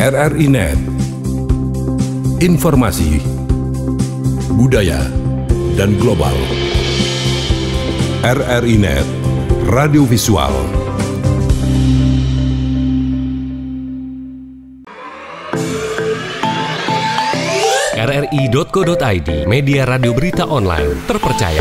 RRI Net. Informasi, budaya, dan global. RRI Net, radio visual. RRI.co.id, media radio berita online terpercaya.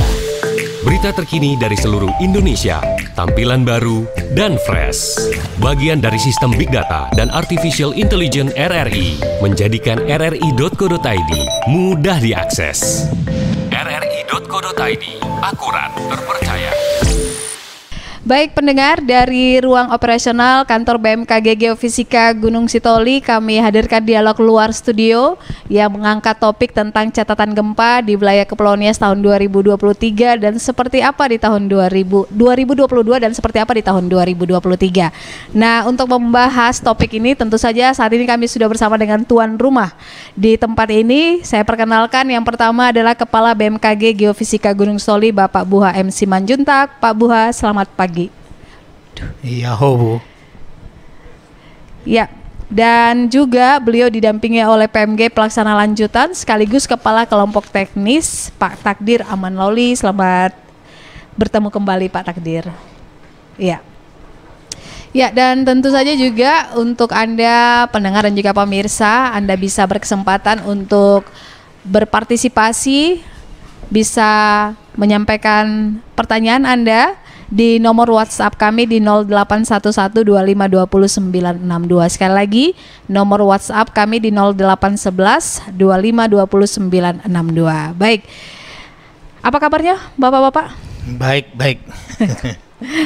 Berita terkini dari seluruh Indonesia, tampilan baru dan fresh. Bagian dari sistem Big Data dan Artificial Intelligence RRI, menjadikan RRI.co.id mudah diakses. RRI.co.id, akurat, terpercaya. Baik pendengar, dari ruang operasional kantor BMKG Geofisika Gunung Sitoli, kami hadirkan dialog luar studio yang mengangkat topik tentang catatan gempa di wilayah Kepulauan Nias tahun 2023 dan seperti apa di tahun 2022 dan seperti apa di tahun 2023. Nah, untuk membahas topik ini tentu saja saat ini kami sudah bersama dengan tuan rumah di tempat ini. Saya perkenalkan, yang pertama adalah Kepala BMKG Geofisika Gunung Sitoli, Bapak Buha M. Simanjuntak. Pak Buha, selamat pagi. Iya, Bu. Ya, dan juga beliau didampingi oleh PMG Pelaksana Lanjutan sekaligus Kepala Kelompok Teknis, Pak Takdir Aman Loli. Selamat bertemu kembali, Pak Takdir. Ya. Ya, dan tentu saja juga untuk Anda pendengar dan juga pemirsa, Anda bisa berkesempatan untuk berpartisipasi, bisa menyampaikan pertanyaan Anda di nomor WhatsApp kami di 081125200962. Sekali lagi, nomor WhatsApp kami di 081125200962. Baik. Apa kabarnya, Bapak-bapak? Baik.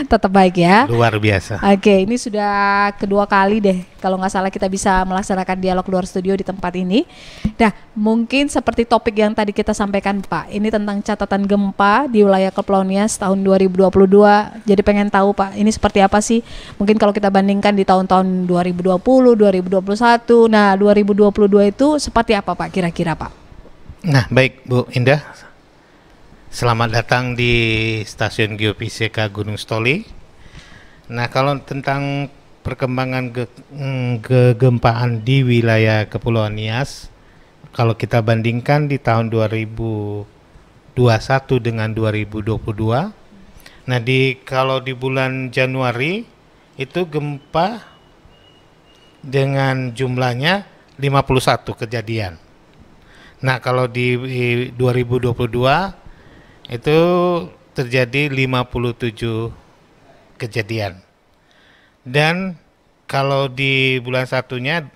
Tetap baik ya. Luar biasa. Oke, ini sudah kedua kali deh kalau nggak salah kita bisa melaksanakan dialog luar studio di tempat ini. Nah, mungkin seperti topik yang tadi kita sampaikan, Pak, ini tentang catatan gempa di wilayah Kepulauan Nias tahun 2022. Jadi pengen tahu, Pak, ini seperti apa sih? Mungkin kalau kita bandingkan di tahun-tahun 2020, 2021, nah 2022 itu seperti apa, Pak, kira-kira, Pak? Nah, baik Bu Indah. Selamat datang di Stasiun Geofisika Gunung Sitoli. Nah, kalau tentang perkembangan kegempaan di wilayah Kepulauan Nias, kalau kita bandingkan di tahun 2021 dengan 2022, nah kalau di bulan Januari itu gempa dengan jumlahnya 51 kejadian. Nah, kalau di 2022 itu terjadi 57 kejadian. Dan kalau di bulan satunya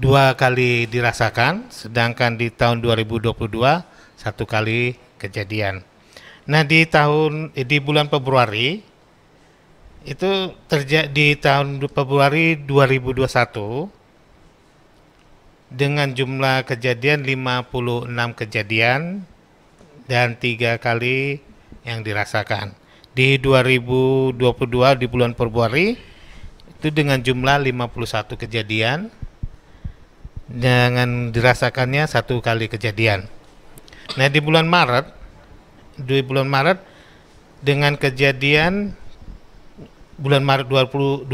2 kali dirasakan, sedangkan di tahun 2022 1 kali kejadian. Nah, di bulan Februari itu terjadi di tahun Februari 2021 dengan jumlah kejadian 56 kejadian dan 3 kali yang dirasakan. Di 2022 di bulan Februari itu dengan jumlah 51 kejadian dengan dirasakannya 1 kali kejadian. Nah, di bulan Maret dengan kejadian bulan Maret 2021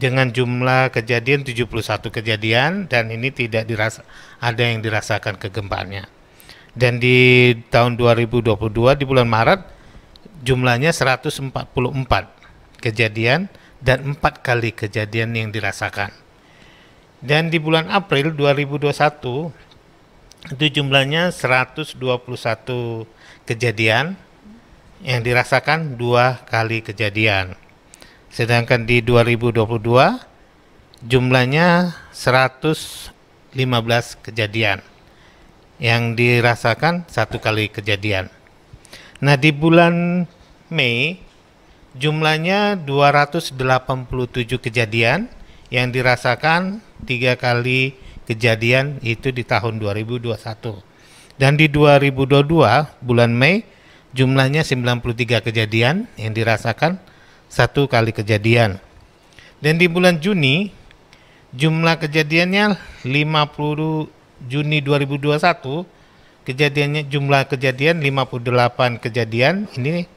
dengan jumlah kejadian 71 kejadian dan ini tidak ada yang dirasakan kegempaannya. Dan di tahun 2022 di bulan Maret jumlahnya 144 kejadian dan 4 kali kejadian yang dirasakan. Dan di bulan April 2021 itu jumlahnya 121 kejadian yang dirasakan 2 kali kejadian. Sedangkan di 2022 jumlahnya 115 kejadian yang dirasakan 1 kali kejadian. Nah, di bulan Mei jumlahnya 287 kejadian yang dirasakan 3 kali kejadian itu di tahun 2021. Dan di 2022 bulan Mei jumlahnya 93 kejadian yang dirasakan 1 kali kejadian. Dan di bulan Juni jumlah kejadiannya 50 Juni 2021 jumlah kejadian 58 kejadian ini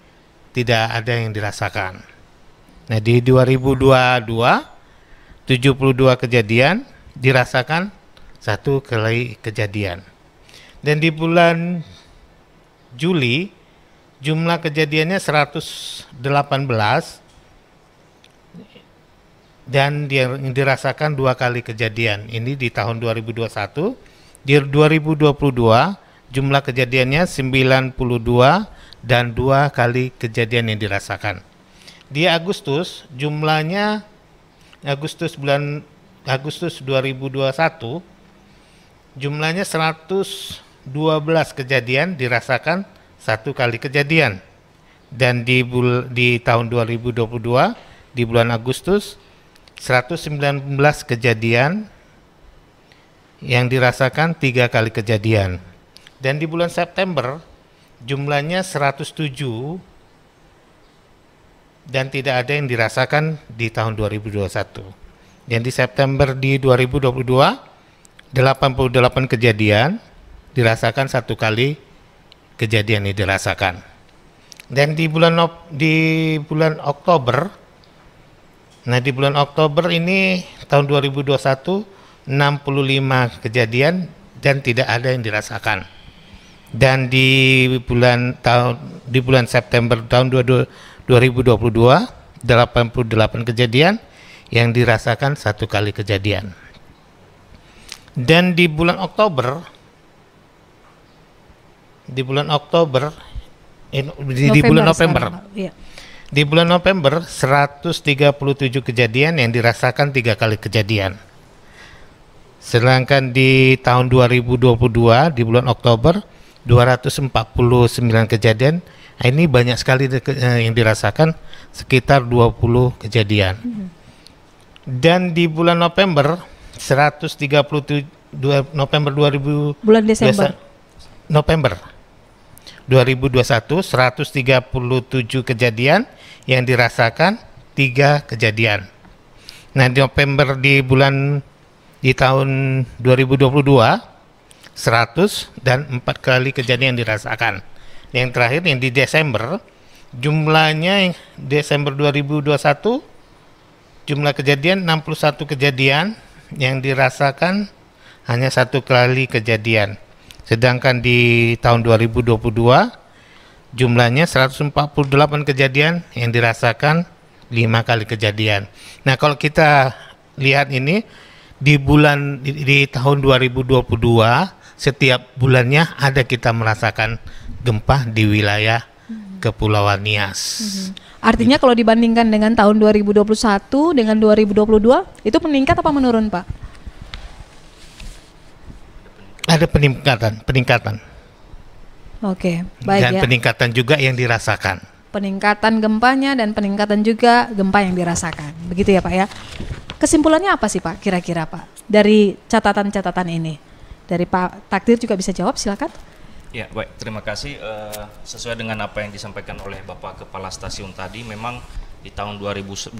tidak ada yang dirasakan. Nah, di 2022 72 kejadian, dirasakan 1 kali kejadian. Dan di bulan Juli jumlah kejadiannya 118 dan yang dirasakan 2 kali kejadian. Ini di tahun 2021. Di 2022 jumlah kejadiannya 92 dan 2 kali kejadian yang dirasakan. Di Agustus jumlahnya Agustus 2021 jumlahnya 112 kejadian, dirasakan 1 kali kejadian. Dan di tahun 2022 di bulan Agustus 119 kejadian yang dirasakan 3 kali kejadian. Dan di bulan September jumlahnya 107 dan tidak ada yang dirasakan di tahun 2021. Dan di September di 2022 88 kejadian, dirasakan 1 kali kejadian yang dirasakan. Dan di bulan Oktober, nah di bulan Oktober ini tahun 2021 65 kejadian dan tidak ada yang dirasakan. Dan di bulan September tahun 2022 88 kejadian yang dirasakan 1 kali kejadian. Dan di bulan Oktober di bulan November Iya. di bulan November 137 kejadian yang dirasakan 3 kali kejadian. Sedangkan di tahun 2022 di bulan Oktober 249 kejadian. Nah, ini banyak sekali yang dirasakan, sekitar 20 kejadian. Dan di bulan November 137 November 2000 Bulan Desember. November 2021 137 kejadian yang dirasakan 3 kejadian. Nah, di November di tahun 2022 100 dan 4 kali kejadian yang dirasakan. Yang terakhir yang di Desember jumlahnya Desember 2021 jumlah kejadian 61 kejadian yang dirasakan hanya 1 kali kejadian. Sedangkan di tahun 2022 jumlahnya 148 kejadian yang dirasakan 5 kali kejadian. Nah, kalau kita lihat ini di tahun 2022 setiap bulannya ada kita merasakan gempa di wilayah Kepulauan Nias. Artinya kalau dibandingkan dengan tahun 2021 dengan 2022 itu meningkat apa menurun, Pak? Ada peningkatan. Oke, baik. Dan peningkatan juga yang dirasakan. Peningkatan gempanya dan peningkatan juga gempa yang dirasakan. Begitu ya, Pak ya. Kesimpulannya apa sih, Pak, kira-kira, Pak, dari catatan-catatan ini? Dari Pak Takdir juga bisa jawab, silakan. Ya, baik, terima kasih. Sesuai dengan apa yang disampaikan oleh Bapak Kepala Stasiun tadi, memang di tahun 2021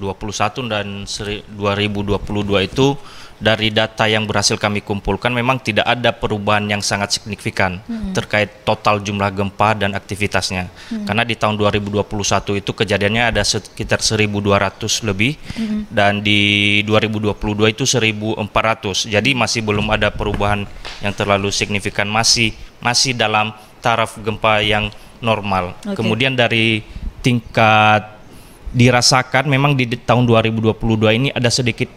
dan 2022 itu dari data yang berhasil kami kumpulkan memang tidak ada perubahan yang sangat signifikan terkait total jumlah gempa dan aktivitasnya. Karena di tahun 2021 itu kejadiannya ada sekitar 1.200 lebih dan di 2022 itu 1.400. Jadi masih belum ada perubahan yang terlalu signifikan, masih dalam taraf gempa yang normal. Kemudian dari tingkat dirasakan memang di tahun 2022 ini ada sedikit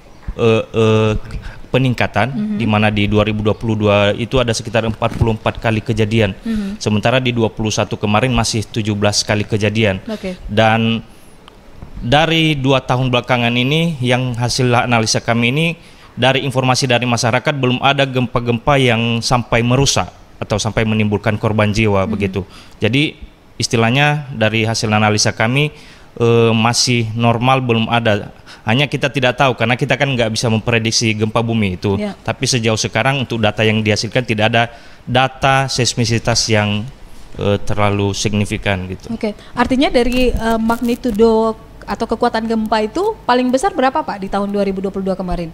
peningkatan, di mana di 2022 itu ada sekitar 44 kali kejadian, sementara di 21 kemarin masih 17 kali kejadian. Dan dari 2 tahun belakangan ini yang hasil analisa kami ini, dari informasi dari masyarakat belum ada gempa-gempa yang sampai merusak atau sampai menimbulkan korban jiwa begitu. Jadi istilahnya dari hasil analisa kami masih normal, belum ada. Hanya kita tidak tahu karena kita kan nggak bisa memprediksi gempa bumi itu. Tapi sejauh sekarang untuk data yang dihasilkan tidak ada data seismisitas yang terlalu signifikan gitu. Artinya dari magnitudo atau kekuatan gempa itu paling besar berapa, Pak, di tahun 2022 kemarin?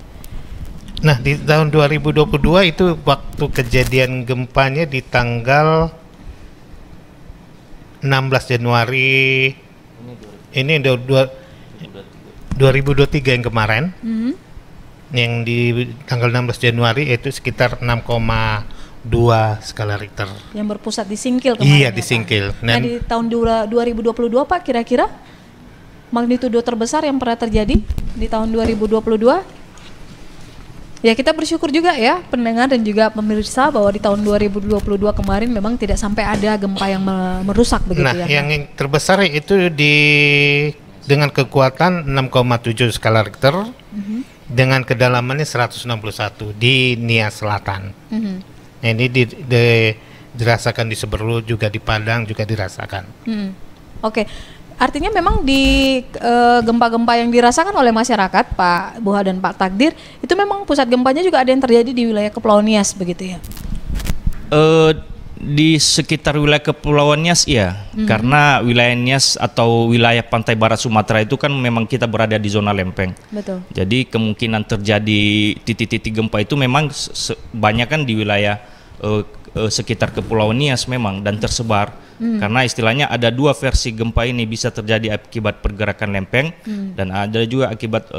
Nah, di tahun 2022 itu waktu kejadian gempanya di tanggal 16 Januari ini 2023 yang kemarin. Yang di tanggal 16 Januari itu sekitar 6,2 skala Richter. Yang berpusat di Singkil kemarin. Iya, ya, di Pak? Singkil. Nah, di tahun 2022 Pak, kira-kira magnitudo terbesar yang pernah terjadi di tahun 2022? Ya, kita bersyukur juga ya pendengar dan juga pemirsa bahwa di tahun 2022 kemarin memang tidak sampai ada gempa yang merusak begitu Nah, ya. yang terbesar itu dengan kekuatan 6,7 skala Richter dengan kedalamannya 161 di Nia Selatan. Nah, ini dirasakan di Seberlu, juga di Padang juga dirasakan. Oke. Artinya memang di gempa-gempa yang dirasakan oleh masyarakat, Pak Buha dan Pak Takdir, itu memang pusat gempanya juga ada yang terjadi di wilayah Kepulauan Nias begitu ya? Di sekitar wilayah Kepulauan Nias iya, karena wilayah Nias atau wilayah pantai barat Sumatera itu kan memang kita berada di zona lempeng. Betul. Jadi kemungkinan terjadi titik-titik gempa itu memang banyak kan di wilayah sekitar Kepulauan Nias memang dan tersebar. Karena istilahnya ada dua versi gempa ini, bisa terjadi akibat pergerakan lempeng dan ada juga akibat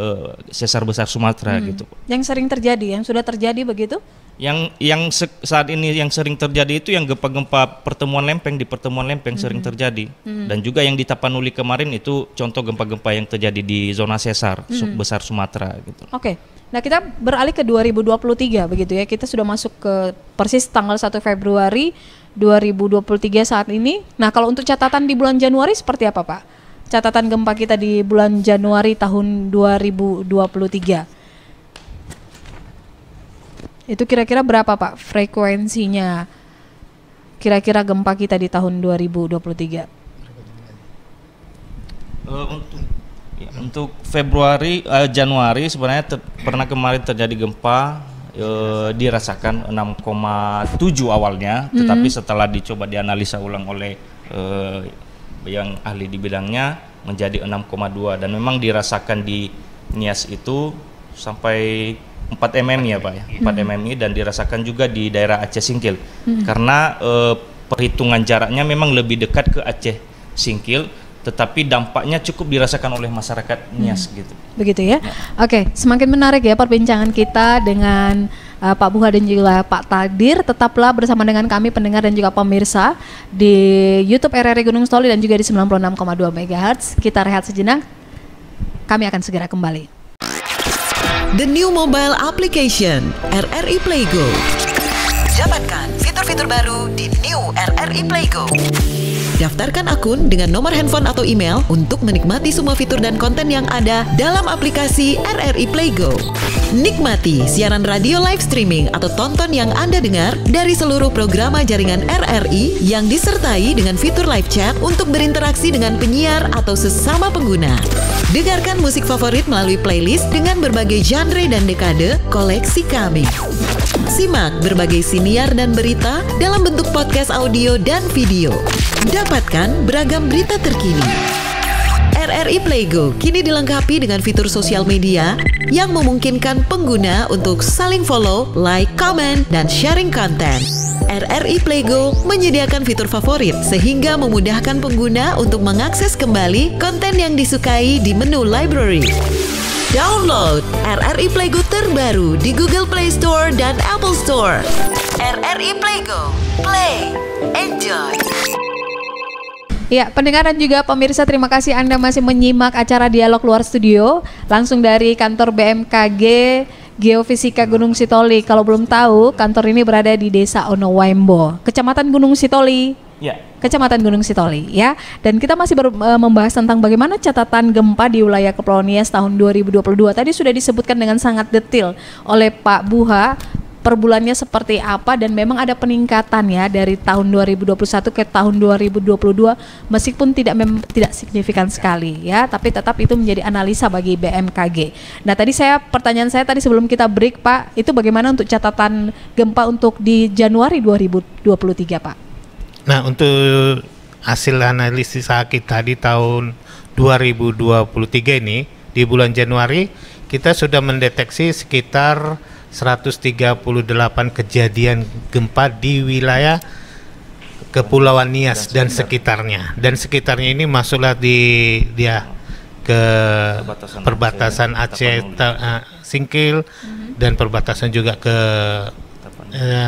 sesar besar Sumatera gitu. Yang sering terjadi, yang sudah terjadi begitu? Yang saat ini yang sering terjadi itu yang gempa-gempa pertemuan lempeng, di pertemuan lempeng sering terjadi. Dan juga yang di Tapanuli kemarin itu contoh gempa-gempa yang terjadi di zona sesar besar Sumatera gitu. Oke. Nah, kita beralih ke 2023 begitu ya. Kita sudah masuk ke persis tanggal 1 Februari 2023 saat ini. Nah, kalau untuk catatan di bulan Januari seperti apa, Pak? Catatan gempa kita di bulan Januari tahun 2023. Itu kira-kira berapa, Pak, frekuensinya? Kira-kira gempa kita di tahun 2023. Untuk Januari sebenarnya pernah kemarin terjadi gempa, dirasakan 6,7 awalnya, tetapi setelah dicoba dianalisa ulang oleh yang ahli di bidangnya menjadi 6,2 dan memang dirasakan di Nias itu sampai 4 mm ya Pak ya, 4 mm dan dirasakan juga di daerah Aceh Singkil karena perhitungan jaraknya memang lebih dekat ke Aceh Singkil, tetapi dampaknya cukup dirasakan oleh masyarakat Nias gitu. Begitu ya. Oke, semakin menarik ya perbincangan kita dengan Pak Buha dan juga Pak Takdir. Tetaplah bersama dengan kami pendengar dan juga pemirsa di YouTube RRI Gunung Sitoli dan juga di 96,2 MHz. Kita rehat sejenak. Kami akan segera kembali. The new mobile application RRI Playgo. Dapatkan fitur-fitur baru di New RRI Playgo. Daftarkan akun dengan nomor handphone atau email untuk menikmati semua fitur dan konten yang ada dalam aplikasi RRI Playgo. Nikmati siaran radio live streaming atau tonton yang Anda dengar dari seluruh programa jaringan RRI yang disertai dengan fitur live chat untuk berinteraksi dengan penyiar atau sesama pengguna. Dengarkan musik favorit melalui playlist dengan berbagai genre dan dekade koleksi kami. Simak berbagai siniar dan berita dalam bentuk podcast audio dan video. Dapatkan beragam berita terkini. RRI Playgo kini dilengkapi dengan fitur sosial media yang memungkinkan pengguna untuk saling follow, like, comment, dan sharing konten. RRI Playgo menyediakan fitur favorit sehingga memudahkan pengguna untuk mengakses kembali konten yang disukai di menu library. Download RRI Playgo terbaru di Google Play Store dan Apple Store. RRI Playgo, play, enjoy. Ya, pendengar dan juga pemirsa, terima kasih Anda masih menyimak acara Dialog Luar Studio langsung dari kantor BMKG Geofisika Gunung Sitoli. Kalau belum tahu, kantor ini berada di Desa Onowaimbo, Kecamatan Gunung Sitoli. Ya. Kecamatan Gunung Sitoli ya. Dan kita masih membahas tentang bagaimana catatan gempa di wilayah Kepulauan Nias tahun 2022. Tadi sudah disebutkan dengan sangat detail oleh Pak Buha per bulannya seperti apa, dan memang ada peningkatan ya dari tahun 2021 ke tahun 2022 meskipun tidak signifikan sekali ya, tapi tetap itu menjadi analisa bagi BMKG. Nah, tadi pertanyaan saya tadi sebelum kita break, Pak, itu bagaimana untuk catatan gempa untuk di Januari 2023, Pak? Nah, untuk hasil analisis kita di tahun 2023 ini di bulan Januari kita sudah mendeteksi sekitar 138 kejadian gempa di wilayah Kepulauan Nias dan sekitarnya. Dan sekitarnya ini masuklah di ke Perbatasan perbatasan Aceh, Singkil, dan perbatasan juga ke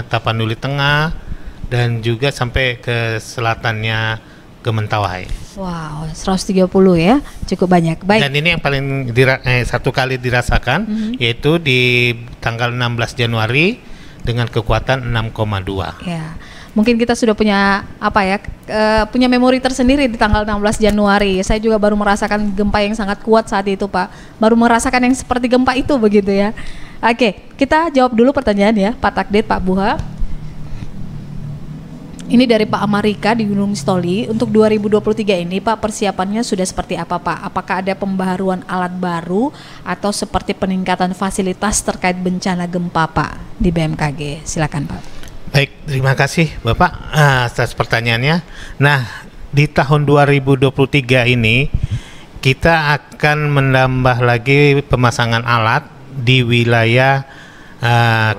Tapanuli Tengah, dan juga sampai ke selatannya ke Mentawai. Wow, 130 ya, cukup banyak. Baik. Dan ini yang paling satu kali dirasakan, yaitu di tanggal 16 Januari dengan kekuatan 6,2. Ya, mungkin kita sudah punya punya memori tersendiri di tanggal 16 Januari. Saya juga baru merasakan gempa yang sangat kuat saat itu, Pak. Baru merasakan yang seperti gempa itu begitu ya. Oke, kita jawab dulu pertanyaan ya, Pak Takdit, Pak Buha. Ini dari Pak Amarika di Gunung Sitoli. Untuk 2023 ini, Pak, persiapannya sudah seperti apa, Pak? Apakah ada pembaharuan alat baru atau seperti peningkatan fasilitas terkait bencana gempa, Pak, di BMKG? Silakan, Pak. Baik, terima kasih Bapak atas pertanyaannya. Nah, di tahun 2023 ini kita akan menambah lagi pemasangan alat di wilayah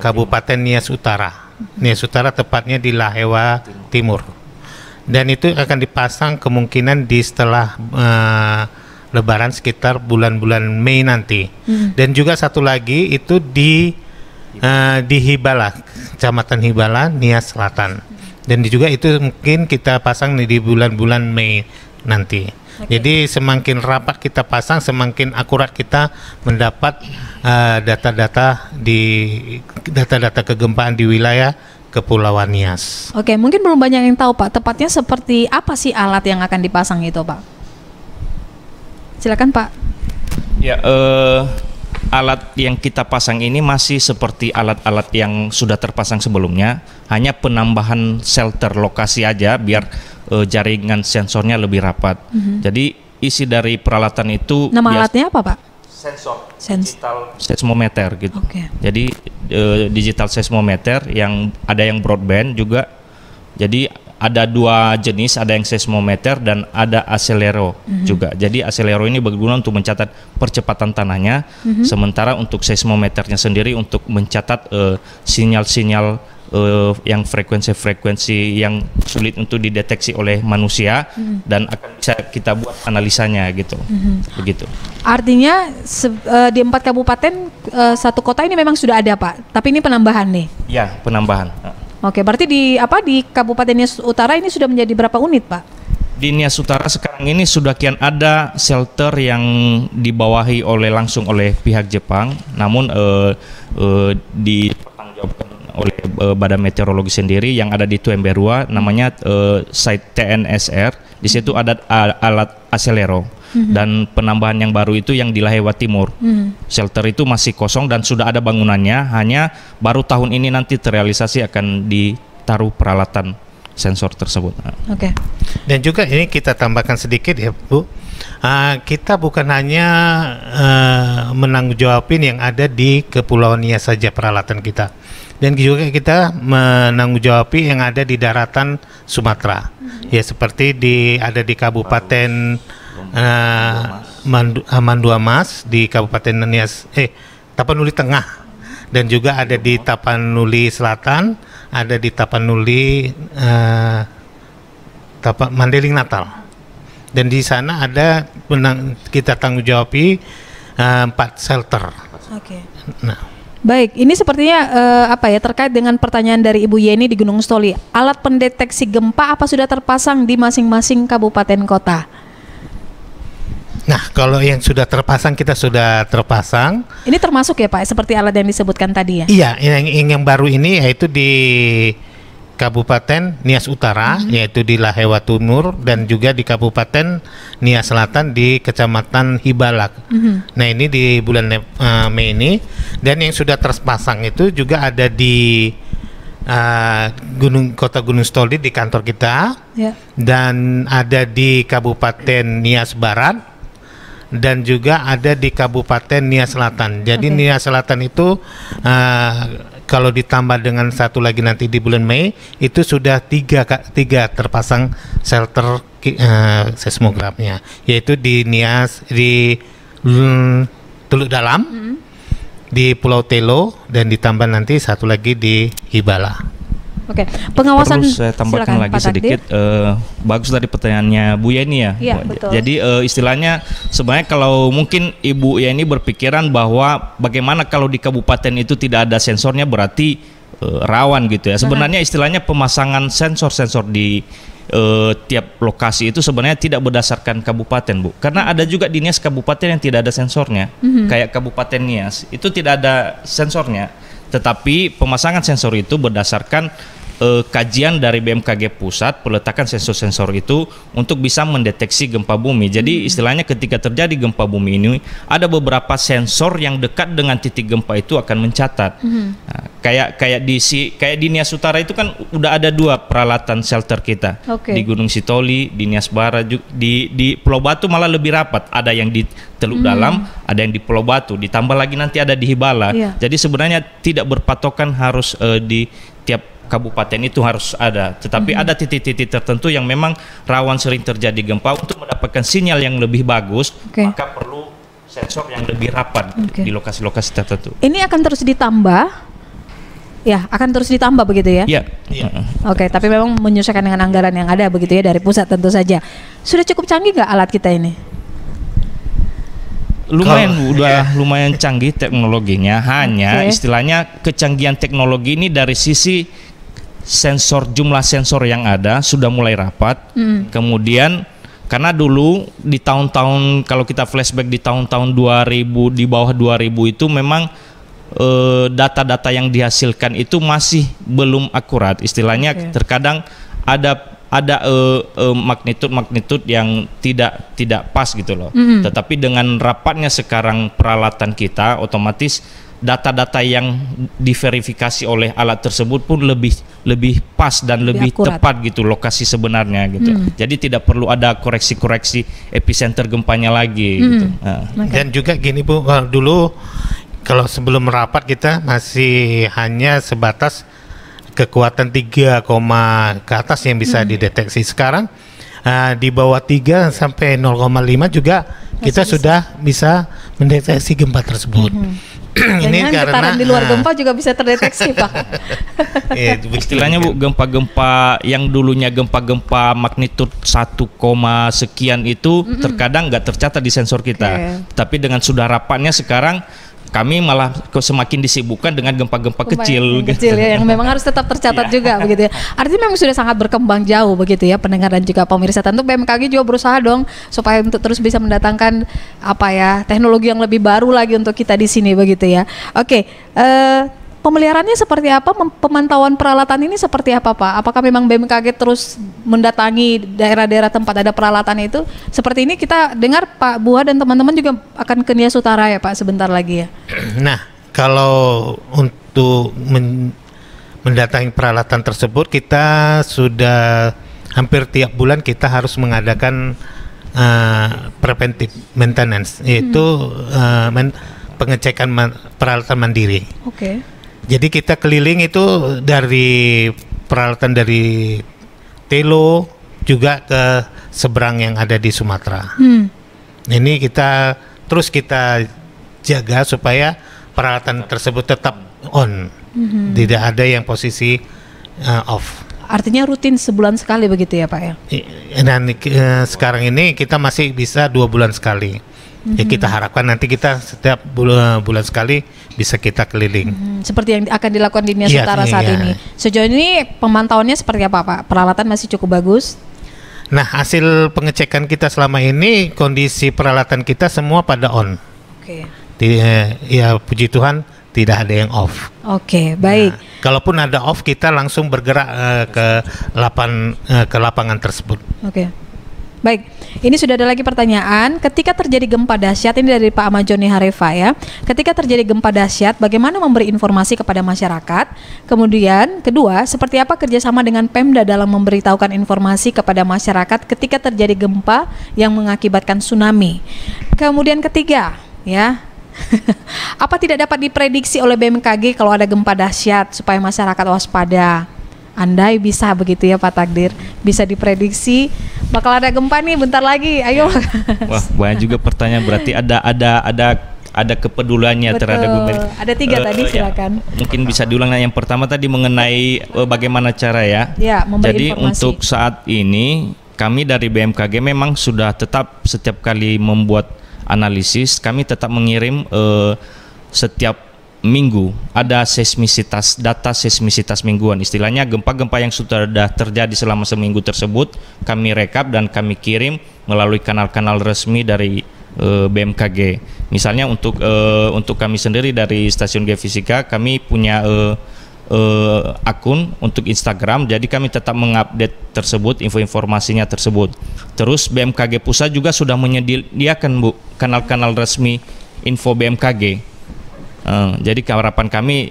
Kabupaten Nias Utara. Nias Utara tepatnya di Lahewa Timur. Dan itu akan dipasang kemungkinan di setelah Lebaran sekitar bulan-bulan Mei nanti. Dan juga satu lagi itu di Hibala, Kecamatan Hibala, Nias Selatan. Dan juga itu mungkin kita pasang di bulan-bulan Mei nanti. Jadi semakin rapat kita pasang, semakin akurat kita mendapat data-data kegempaan di wilayah Kepulauan Nias. Oke, mungkin belum banyak yang tahu, Pak. Tepatnya seperti apa sih alat yang akan dipasang itu, Pak? Silakan, Pak. Ya, alat yang kita pasang ini masih seperti alat-alat yang sudah terpasang sebelumnya, hanya penambahan shelter lokasi aja biar jaringan sensornya lebih rapat. Jadi isi dari peralatan itu alatnya apa, Pak? Sensor digital seismometer gitu. Okay. Jadi digital seismometer yang ada yang broadband juga. Jadi ada dua jenis, ada yang seismometer dan ada acelero juga. Jadi acelero ini berguna untuk mencatat percepatan tanahnya, sementara untuk seismometernya sendiri untuk mencatat sinyal-sinyal yang frekuensi yang sulit untuk dideteksi oleh manusia dan akan bisa kita buat analisanya gitu. Begitu. Artinya di 4 kabupaten 1 kota ini memang sudah ada, Pak. Tapi ini penambahan nih. Ya, penambahan. Oke, berarti di Kabupaten Nias Utara ini sudah menjadi berapa unit, Pak? Di Nias Utara sekarang ini sudah kian ada shelter yang dibawahi langsung oleh pihak Jepang, namun dipertanggungjawabkan oleh Badan Meteorologi sendiri yang ada di Tuemberua, namanya site TNSR. Di situ ada alat acelero. Dan penambahan yang baru itu yang di Lahewa Timur. Shelter itu masih kosong dan sudah ada bangunannya, hanya baru tahun ini nanti terrealisasi akan ditaruh peralatan sensor tersebut. Oke. Dan juga ini kita tambahkan sedikit ya, Bu. Kita bukan hanya menanggungjawabin yang ada di Kepulauan Nias saja peralatan kita. Dan juga kita menanggungjawabkan yang ada di daratan Sumatera. Ya, seperti ada di Kabupaten Mandua Mas, di Kabupaten Nias, Tapanuli Tengah, dan juga ada di Tapanuli Selatan, ada di Tapanuli Mandeling Natal. Dan di sana ada kita tanggung jawabi 4 shelter. Oke. Nah. Baik, ini sepertinya terkait dengan pertanyaan dari Ibu Yeni di Gunung Sitoli. Alat pendeteksi gempa apa sudah terpasang di masing-masing kabupaten kota? Nah, kalau yang sudah terpasang kita sudah terpasang. Ini termasuk ya, Pak, seperti alat yang disebutkan tadi ya? Iya, yang baru ini yaitu di Kabupaten Nias Utara, yaitu di Lahewa Timur, dan juga di Kabupaten Nias Selatan di Kecamatan Hibalak. Nah, ini di bulan Mei ini. Dan yang sudah terpasang itu juga ada di Kota Gunung Sitoli di kantor kita, dan ada di Kabupaten Nias Barat, dan juga ada di Kabupaten Nias Selatan. Jadi Nias Selatan itu kalau ditambah dengan satu lagi nanti di bulan Mei, itu sudah tiga terpasang shelter seismografnya, yaitu di Nias, di Teluk Dalam, di Pulau Telo, dan ditambah nanti satu lagi di Hibala. Oke, pengawasan. Perlu saya tambahkan silakan, lagi Pak Takdir. sedikit. Bagus tadi pertanyaannya Bu Yeni ya. Iya, betul. Jadi istilahnya sebenarnya kalau mungkin Ibu Yeni berpikiran bahwa bagaimana kalau di kabupaten itu tidak ada sensornya berarti rawan gitu ya. Sebenarnya istilahnya pemasangan sensor-sensor di tiap lokasi itu sebenarnya tidak berdasarkan kabupaten, Bu. Karena ada juga di Nias kabupaten yang tidak ada sensornya. Kayak Kabupaten Nias itu tidak ada sensornya. Tetapi pemasangan sensor itu berdasarkan kajian dari BMKG pusat, peletakan sensor-sensor itu untuk bisa mendeteksi gempa bumi. Jadi istilahnya ketika terjadi gempa bumi ini ada beberapa sensor yang dekat dengan titik gempa itu akan mencatat. Nah, kayak di Nias Utara itu kan udah ada 2 peralatan shelter kita. Di Gunung Sitoli, di Nias Barat, di Pulau Batu malah lebih rapat. Ada yang di Teluk Dalam, ada yang di Pulau Batu, ditambah lagi nanti ada di Hibala. Jadi sebenarnya tidak berpatokan harus di tiap kabupaten itu harus ada, tetapi ada titik-titik tertentu yang memang rawan sering terjadi gempa. Untuk mendapatkan sinyal yang lebih bagus, maka perlu sensor yang lebih rapat di lokasi-lokasi tertentu. Ini akan terus ditambah, ya, akan terus ditambah begitu ya? Iya. Oke, tapi memang menyesuaikan dengan anggaran yang ada begitu ya dari pusat tentu saja. Sudah cukup canggih nggak alat kita ini? Lumayan canggih teknologinya. Hanya istilahnya kecanggihan teknologi ini dari sisi jumlah sensor yang ada sudah mulai rapat. Kemudian karena dulu di tahun-tahun, kalau kita flashback di tahun-tahun 2000, di bawah 2000 itu memang data-data yang dihasilkan itu masih belum akurat. Istilahnya terkadang ada magnitud yang tidak pas gitu loh. Tetapi dengan rapatnya sekarang peralatan kita, otomatis data-data yang diverifikasi oleh alat tersebut pun lebih pas dan lebih tepat gitu lokasi sebenarnya gitu. Jadi tidak perlu ada koreksi-koreksi epicenter gempanya lagi gitu. Dan juga gini Bu, dulu kalau sebelum rapat kita masih hanya sebatas kekuatan 3, ke atas yang bisa dideteksi. Sekarang di bawah 3 sampai 0,5 juga kita sudah bisa mendeteksi gempa tersebut. Ini karena getaran di luar gempa juga bisa terdeteksi, Pak. Istilahnya Bu, gempa-gempa yang dulunya gempa-gempa magnitud 1, sekian itu terkadang nggak tercatat di sensor kita. Tapi dengan sudah rapatnya sekarang kami malah semakin disibukkan dengan gempa-gempa kecil ya, yang memang harus tetap tercatat juga begitu ya. Artinya memang sudah sangat berkembang jauh begitu ya pendengar dan juga pemirsa. Tentu BMKG juga berusaha dong supaya untuk terus bisa mendatangkan teknologi yang lebih baru lagi untuk kita di sini begitu ya. Oke, pemeliharaannya seperti apa? Pemantauan peralatan ini seperti apa, Pak? Apakah memang BMKG terus mendatangi daerah-daerah tempat ada peralatan itu? Seperti ini kita dengar Pak Buah dan teman-teman juga akan ke Nias Utara ya, Pak, sebentar lagi ya. Nah, kalau untuk mendatangi peralatan tersebut, kita sudah hampir tiap bulan kita harus mengadakan preventive maintenance, yaitu pengecekan peralatan mandiri. Jadi kita keliling itu dari peralatan dari Telo juga ke seberang yang ada di Sumatera. Ini kita terus kita jaga supaya peralatan tersebut tetap on, tidak ada yang posisi off. Artinya rutin sebulan sekali begitu ya Pak ya? Dan sekarang ini kita masih bisa 2 bulan sekali. Ya kita harapkan nanti kita setiap bulan sekali bisa kita keliling. Seperti yang akan dilakukan di Nias Utara saat ini. Sejauh ini pemantauannya seperti apa Pak? Peralatan masih cukup bagus? Nah, hasil pengecekan kita selama ini kondisi peralatan kita semua pada on. Ya puji Tuhan tidak ada yang off. Baik. Nah, kalaupun ada off kita langsung bergerak ke lapangan tersebut. Baik, ini sudah ada lagi pertanyaan. Ketika terjadi gempa dahsyat, ini dari Pak Ahmad Joni Harefa ya. Ketika terjadi gempa dahsyat, bagaimana memberi informasi kepada masyarakat? Kemudian kedua, seperti apa kerjasama dengan Pemda dalam memberitahukan informasi kepada masyarakat ketika terjadi gempa yang mengakibatkan tsunami? Kemudian ketiga, ya. Apa tidak dapat diprediksi oleh BMKG kalau ada gempa dahsyat supaya masyarakat waspada? Andai bisa begitu ya Pak Takdir, bisa diprediksi bakal ada gempa nih bentar lagi, ayo. Wah, banyak juga pertanyaan, berarti ada ada kepeduliannya Betul. terhadap bumi. Ada 3 tadi, silakan. Mungkin bisa diulang. Yang pertama tadi mengenai bagaimana cara ya. Ya, memberi Jadi informasi. untuk saat ini kami dari BMKG memang sudah tetap setiap kali membuat analisis, kami tetap mengirim setiap minggu ada seismisitas, data seismisitas mingguan. Istilahnya gempa-gempa yang sudah terjadi selama seminggu tersebut kami rekap dan kami kirim melalui kanal-kanal resmi dari BMKG. Misalnya untuk kami sendiri dari Stasiun Geofisika, kami punya akun untuk Instagram, jadi kami tetap mengupdate tersebut, informasinya tersebut. Terus BMKG Pusat juga sudah menyediakan kanal-kanal resmi info BMKG. Jadi harapan kami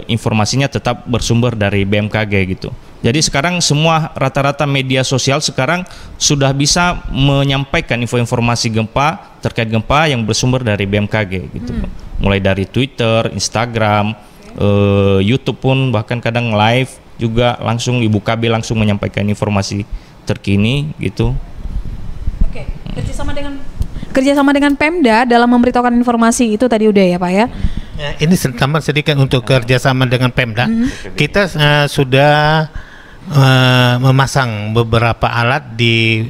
informasinya tetap bersumber dari BMKG gitu. Jadi sekarang semua rata-rata media sosial sekarang sudah bisa menyampaikan informasi gempa terkait gempa yang bersumber dari BMKG gitu. Mulai dari Twitter, Instagram, YouTube pun bahkan kadang live juga langsung Ibu KB langsung menyampaikan informasi terkini gitu. Oke, kerjasama dengan Pemda dalam memberitahukan informasi itu tadi udah ya Pak ya. Ini tambah sedikit untuk kerjasama dengan Pemda. Kita sudah memasang beberapa alat di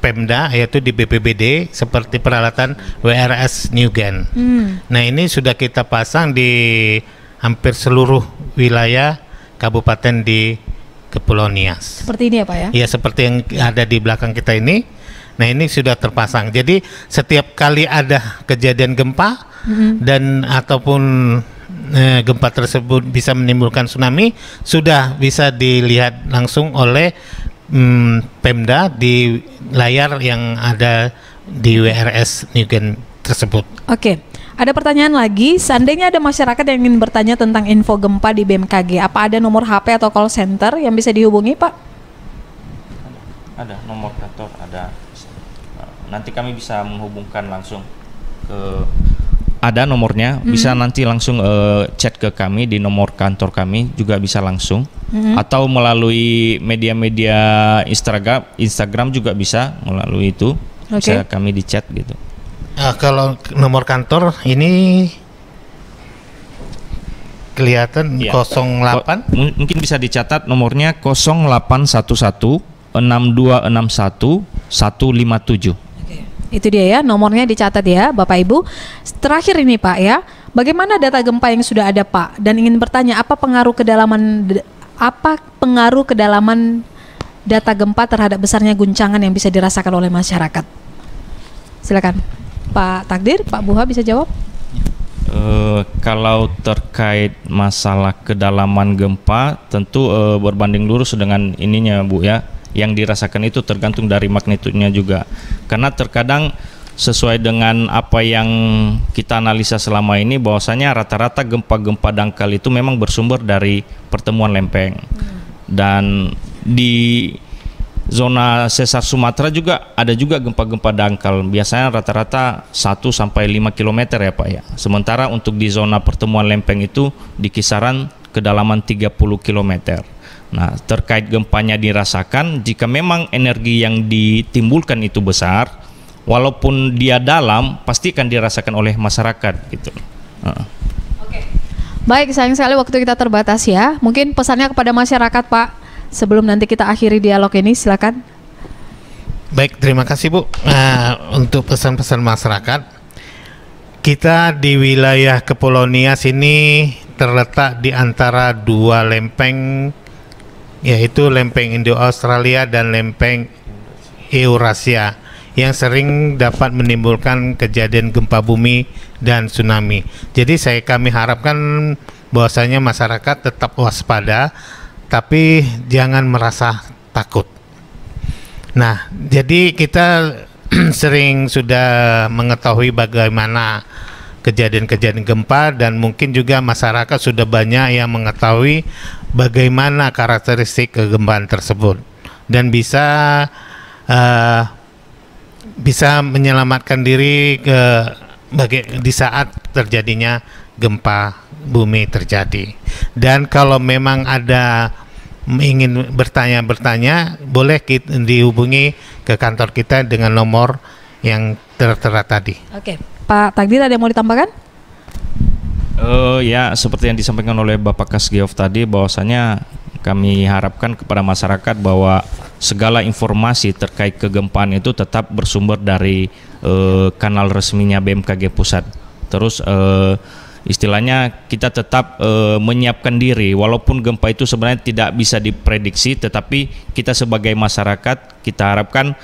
Pemda, yaitu di BPBD, seperti peralatan WRS New Gen. Nah ini sudah kita pasang di hampir seluruh wilayah kabupaten di Kepulauan Nias. Seperti ini ya Pak ya? Ya, seperti yang ada di belakang kita ini. Nah ini sudah terpasang. Jadi setiap kali ada kejadian gempa dan ataupun gempa tersebut bisa menimbulkan tsunami, sudah bisa dilihat langsung oleh Pemda di layar yang ada di WRS New Gen tersebut. Oke, ada pertanyaan lagi. Seandainya ada masyarakat yang ingin bertanya tentang info gempa di BMKG, apa ada nomor HP atau call center yang bisa dihubungi Pak? Ada nomor kantor, ada. Nanti kami bisa menghubungkan langsung ke, ada nomornya, bisa nanti langsung chat ke kami di nomor kantor kami juga bisa langsung, atau melalui media-media Instagram juga bisa melalui itu, bisa kami di chat gitu. Kalau nomor kantor ini kelihatan ya. 08. Mungkin bisa dicatat nomornya 0811 6261 157. Itu dia ya, nomornya dicatat ya Bapak Ibu. Terakhir ini Pak ya, bagaimana data gempa yang sudah ada Pak? Dan ingin bertanya apa pengaruh kedalaman data gempa terhadap besarnya guncangan yang bisa dirasakan oleh masyarakat? Silakan Pak Takdir, Pak Buha bisa jawab? Kalau terkait masalah kedalaman gempa tentu berbanding lurus dengan ininya Bu ya. Yang dirasakan itu tergantung dari magnitudenya juga, karena terkadang sesuai dengan apa yang kita analisa selama ini bahwasanya rata-rata gempa-gempa dangkal itu memang bersumber dari pertemuan lempeng. Dan di zona sesar Sumatera juga ada juga gempa-gempa dangkal, biasanya rata-rata 1-5 km ya Pak ya. Sementara untuk di zona pertemuan lempeng itu di kisaran kedalaman 30 km. Nah, terkait gempanya dirasakan, jika memang energi yang ditimbulkan itu besar, walaupun dia dalam, pasti akan dirasakan oleh masyarakat gitu. Oke. Baik, sayang sekali waktu kita terbatas ya. Mungkin pesannya kepada masyarakat Pak, sebelum nanti kita akhiri dialog ini, silakan. Baik, terima kasih Bu. Untuk pesan-pesan masyarakat, kita di wilayah Kepulauan Nias ini terletak di antara dua lempeng, yaitu lempeng Indo-Australia dan lempeng Eurasia, yang sering dapat menimbulkan kejadian gempa bumi dan tsunami. Jadi kami harapkan bahwasanya masyarakat tetap waspada, tapi jangan merasa takut. Nah, jadi kita sering sudah mengetahui bagaimana kejadian-kejadian gempa, dan mungkin juga masyarakat sudah banyak yang mengetahui bagaimana karakteristik kegempaan tersebut dan bisa menyelamatkan diri di saat terjadinya gempa bumi terjadi. Dan kalau memang ada ingin bertanya, boleh dihubungi ke kantor kita dengan nomor yang tertera tadi. Oke. Pak Takdir, ada yang mau ditambahkan? Ya, seperti yang disampaikan oleh Bapak Kasgeov tadi, bahwasanya kami harapkan kepada masyarakat bahwa segala informasi terkait kegempaan itu tetap bersumber dari kanal resminya BMKG Pusat. Terus istilahnya kita tetap menyiapkan diri, walaupun gempa itu sebenarnya tidak bisa diprediksi, tetapi kita sebagai masyarakat kita harapkan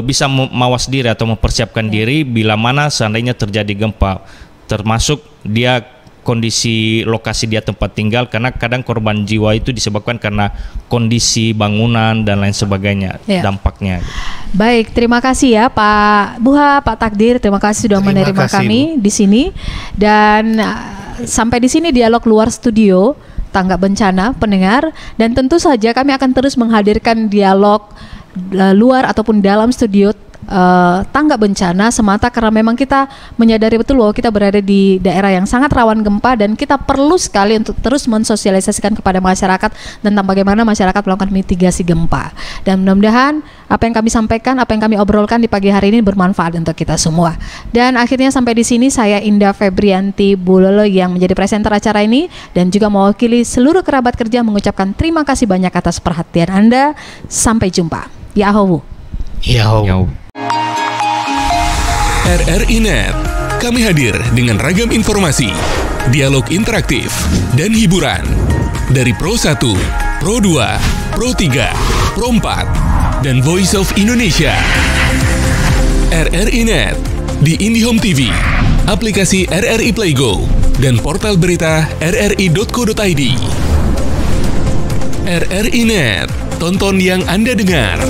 bisa mawas diri atau mempersiapkan diri bila mana seandainya terjadi gempa, termasuk dia kondisi lokasi dia tempat tinggal, karena kadang korban jiwa itu disebabkan karena kondisi bangunan dan lain sebagainya, dampaknya. Baik, terima kasih ya Pak Buha, Pak Takdir, terima kasih sudah menerima kami di sini. Dan sampai di sini dialog luar studio Tanggap Bencana pendengar, dan tentu saja kami akan terus menghadirkan dialog luar ataupun dalam studio Tanggap Bencana semata karena memang kita menyadari betul bahwa kita berada di daerah yang sangat rawan gempa, dan kita perlu sekali untuk terus mensosialisasikan kepada masyarakat tentang bagaimana masyarakat melakukan mitigasi gempa. Dan mudah-mudahan apa yang kami sampaikan, apa yang kami obrolkan di pagi hari ini bermanfaat untuk kita semua. Dan akhirnya sampai di sini saya Indah Febrianti Bulolo yang menjadi presenter acara ini dan juga mewakili seluruh kerabat kerja mengucapkan terima kasih banyak atas perhatian Anda. Sampai jumpa. Yahoo. Yahoo. RRI Net, kami hadir dengan ragam informasi, dialog interaktif, dan hiburan. Dari Pro 1, Pro 2, Pro 3, Pro 4, dan Voice of Indonesia. RRI Net, di IndiHome TV, aplikasi RRI Playgo, dan portal berita rri.co.id. RRI Net, tonton yang Anda dengar.